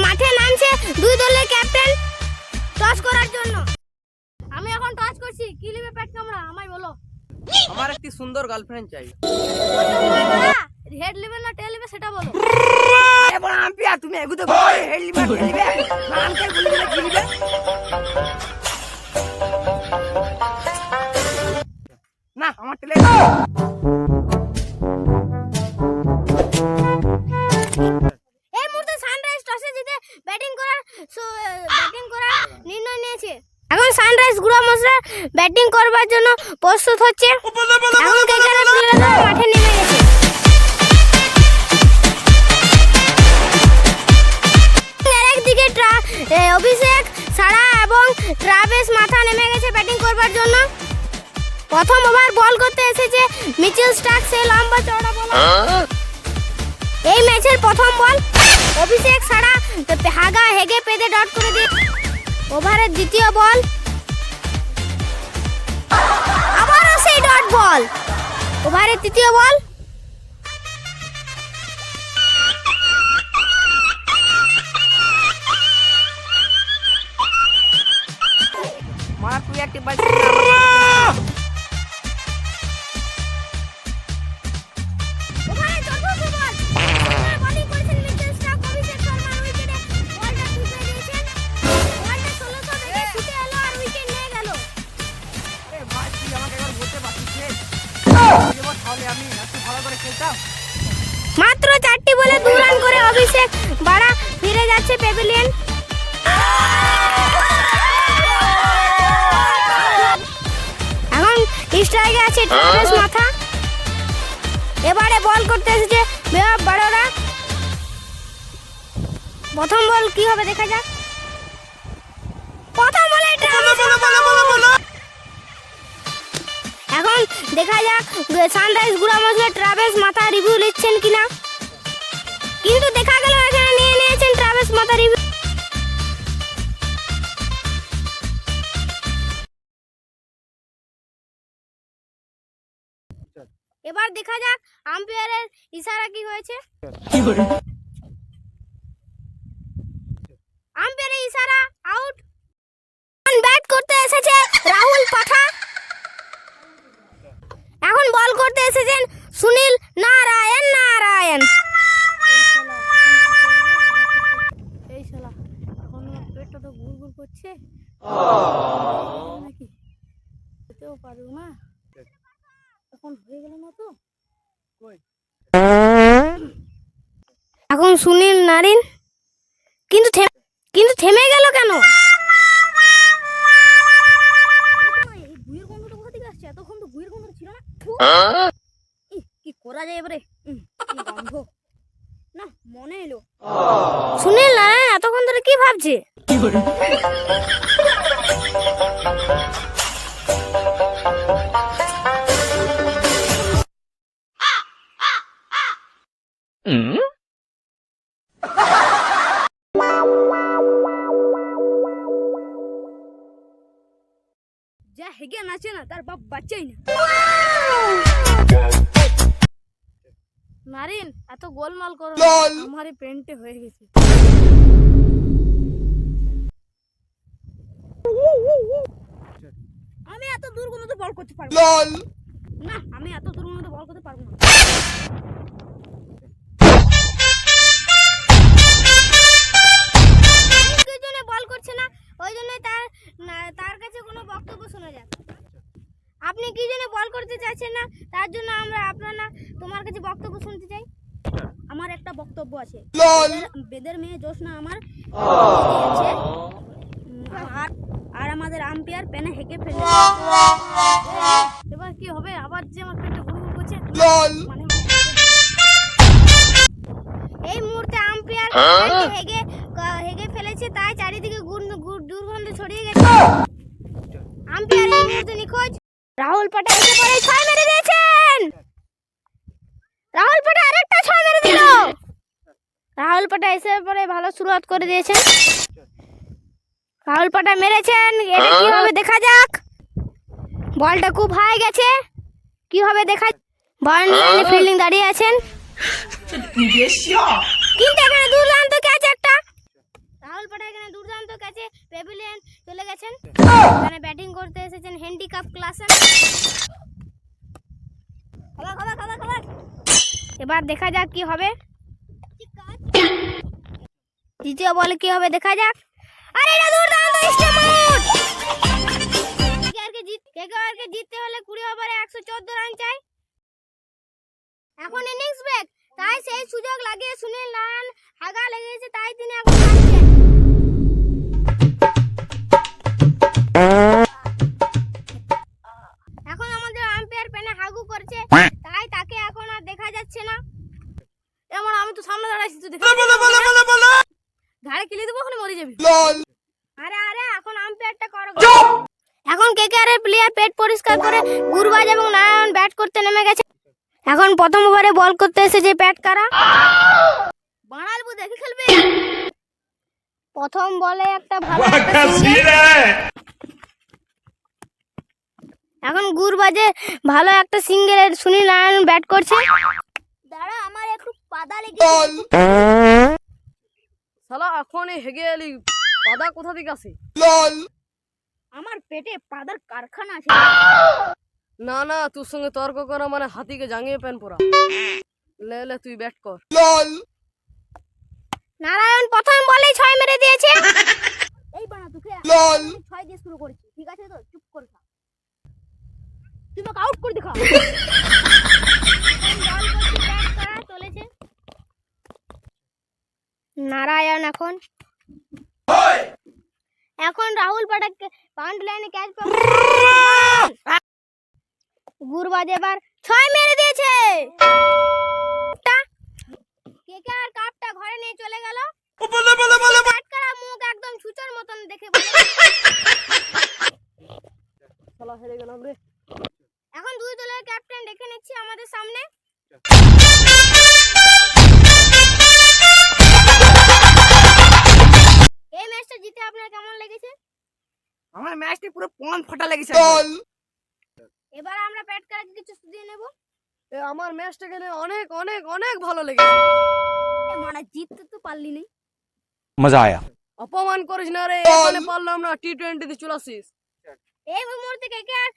মাঠে নামছে দুই দলের ক্যাপ্টেন টস করার জন্য। আমি এখন টস করছি, কি নেবে পেট কামড়া আমায় বলো। আমার একটি সুন্দর গার্লফ্রেন্ড চাই। হেড নেবে না টেল নেবে সেটা বলো। আরে বড় আম্পিয়ার তুমি এগুতে বলো হেড নেবে টেল নেবে না আঙ্কেল বলে দিলে কি নেবে। না আমার টেলে এই মুহূর্তে সানরাইজ টসে জিতে ব্যাটিং করার নির্ণয় নিয়েছে। এখন সানরাইজ গুড়া মশলা ব্যাটিং করবার জন্য প্রস্তুত হচ্ছে। এখন কেকেআর প্লেয়াররা মাঠে নেমে গেছে। একদিকে অভিষেক সারা এবং ট্রাভিস মাথা নেমে গেছে ব্যাটিং করবার জন্য। প্রথম ওভার বল করতে এসেছে মিচেল স্টার্ক, সে লম্বা চওড়া বোলার। এই ম্যাচের প্রথম বল অভিষেক সারা হাগা হেগে পেদে ডট করে দিয়ে। ওভারের দ্বিতীয় বল আবারও সেই ডট বল। ওভারের তৃতীয় বল মারা তুই একটি বল মাত্র 4টি বলে 2 রান করে অভিষেক বাড়া ফিরে যাচ্ছে প্যাভিলিয়ন। এখন স্ট্রাইকে আছে ট্রাভিস মাথা। এবারে বল করতে এসেছে বেয়াব বাড়োরা। প্রথম বল কি হবে দেখা যাক। প্রথম বলে এখন দেখা যাক সানরাইজ গুড়া মশলা ট্রাভিস মাথা রিভিউ নিচ্ছেন কিনা, কিন্তু দেখা গেল এখানে নিয়ে নিয়েছেন ট্রাভিস মাথা রিভিউ। এবার দেখা যাক আম্পায়ারের ইশারা কি হয়েছে। আম্পায়ারের ইশারা আউট। ব্যাট করতে এসেছে রাহুল পাঠা। এখন বল করতে এসেছেন সুনীল নারায়ণ। এই শালা এখন পেটটা তো গুড়গুড় করছে নাকি, যেতেও পারবো না। এখন হয়ে গেল না তো। এখন সুনীল নারিন কিন্তু থেমে গেল কেন? এতক্ষণ তো গুয়ের গন্ধ ছিল না। কি করা যায় এবারে, গন্ধ না মনে এলো। সুনীল নারায়ণ এতক্ষণ ধরে কি ভাবছে? যা হেগে নাচে না তার বাপ বাচ্চাই না। নারিন এত গোলমাল করো, আমারই পেন্টে হয়ে গেছে। আমি এত দূর পর্যন্ত বল করতে পারবো না। আমি এত দূর পর্যন্ত বল করতে পারবো না। বল করছে না, ওই জন্যই তার কাছে কোনো বক্তব্য শোনা যায়। আপনি কি জন্য বল করতে চাইছেন না, তার জন্য আমরা তোমার কাছে বক্তব্য শুনতে চাই। আমার একটা বক্তব্য আছে। বেদের মেয়ে জোসনা আমার আর আমাদের আম্পায়ার পেনে হেঁকে ফেলে। এবার কি হবে? আবার যে আমার পেটে গুড়গুড় করছে। এই মুহূর্তে আম্পায়ার হেগে ফেলেছে, তাই চারিদিকে দুর্গন্ধ ছড়িয়ে গেছে। আম্পায়ার এই মুহূর্তে নিখোঁজ। রাহুল পাঠা এসে পরে 6 মেরে দিয়েছেন। রাহুল পাঠা আরেকটা 6 মেরে দিল। রাহুল পাঠা এসে পরে ভালো শুরুয়াত করে দিয়েছেন। রাহুল পাঠা মেরেছেন, এটা কি হবে দেখা যাক। বলটা খুব হাই গেছে, কি হবে দেখা। বাউন্ডারি লাইনে ফিল্ডিং দাঁড়িয়ে আছেন, কিন্তু এখানে দুর্দান্ত ক্যাচ একটা। এবার দেখা যাক কি হবে। দ্বিতীয় বলে কি হবে দেখা যাক। আরে এটা দুর্দান্ত স্টেপ আউট। কেকেআরকে জিততে হলে 20 ওভারে 114 রান চাই। এখন ইনিংস ব্রেক, তাই সেই সুযোগ লাগিয়ে সুনীল নারায়ণ হাগা লেগেছে, তাই তিনি এখন নামছেন। এখন আমাদের আম্পায়ার পেনে হাগু করছে, তাই তাকে এখন আর দেখা যাচ্ছে না। এমন আমি তো সামনে দাঁড়াইছি, তুই দেখা ঘাড়ে কিলে দেবো, ওখানে মরে যাবি। আরে আরে এখন আম্পায়ারটা করো। এখন কেকেআর এর প্লেয়ার পেট পরিষ্কার করে গুরবাজ এবং নারায়ণ ব্যাট করতে নেমে গেছে। এখন প্রথম ওভারে বল করতে এসেছে প্যাট কারা। বানালবো দেখে খেলবে। প্রথম বলে একটা ভালো একটা সিঙ্গেল। এখন গুরবাজে ভালো একটা সিঙ্গেল সুনীল নারায়ণ ব্যাট করছে। দাঁড়া আমার একটু পাদা লেগেছে। শালা এখন হেগে এলি, পাদা কোথা থেকে আসে? আমার পেটে পাদার কারখানা আছে। না না, তোর সঙ্গে তর্ক করা মানে হাতিকে জাঙ্গিয়ে প্যান পরা। লে লে তুই ব্যাট কর। নারায়ণ প্রথম বলেই 6 মেরে দিয়েছে। এই বানা তোকে 6 দিয়ে শুরু করেছি, ঠিক আছে তো? চুপ করে থাক, তুই আমাকে আউট করে দেখা। চলেছে নারায়ণ এখন রাহুল পাঠক বাউন্ডারি লাইনে ক্যাচ পাবে। গুরবাজ এবার 6 মেরে দিয়েছে। কেকেআর কাপটা ঘরে নিয়ে চলে গেল। ব্যাট করা মুখ একদম ছুঁচোর মতন দেখে বলে। শালা হেরে গেলাম রে। এখন দুই দলের ক্যাপ্টেন ডেকে নিচ্ছি আমাদের সামনে। এই ম্যাচটা জিতে আপনার কেমন লেগেছে? আমার ম্যাচটি পুরো পন ফাটা লেগেছে। এবার আমরা ব্যাট করাকে কিছু দিয়ে নেব। আমার ম্যাচটা গেলে অনেক অনেক অনেক ভালো লেগেছে। মানে জিততে তো পারলি না। मजा आया। অপমান করিস না রে, এখানে পারলাম না, টি-20 তে চলে আসিস। এই মুহূর্তে কেকেআর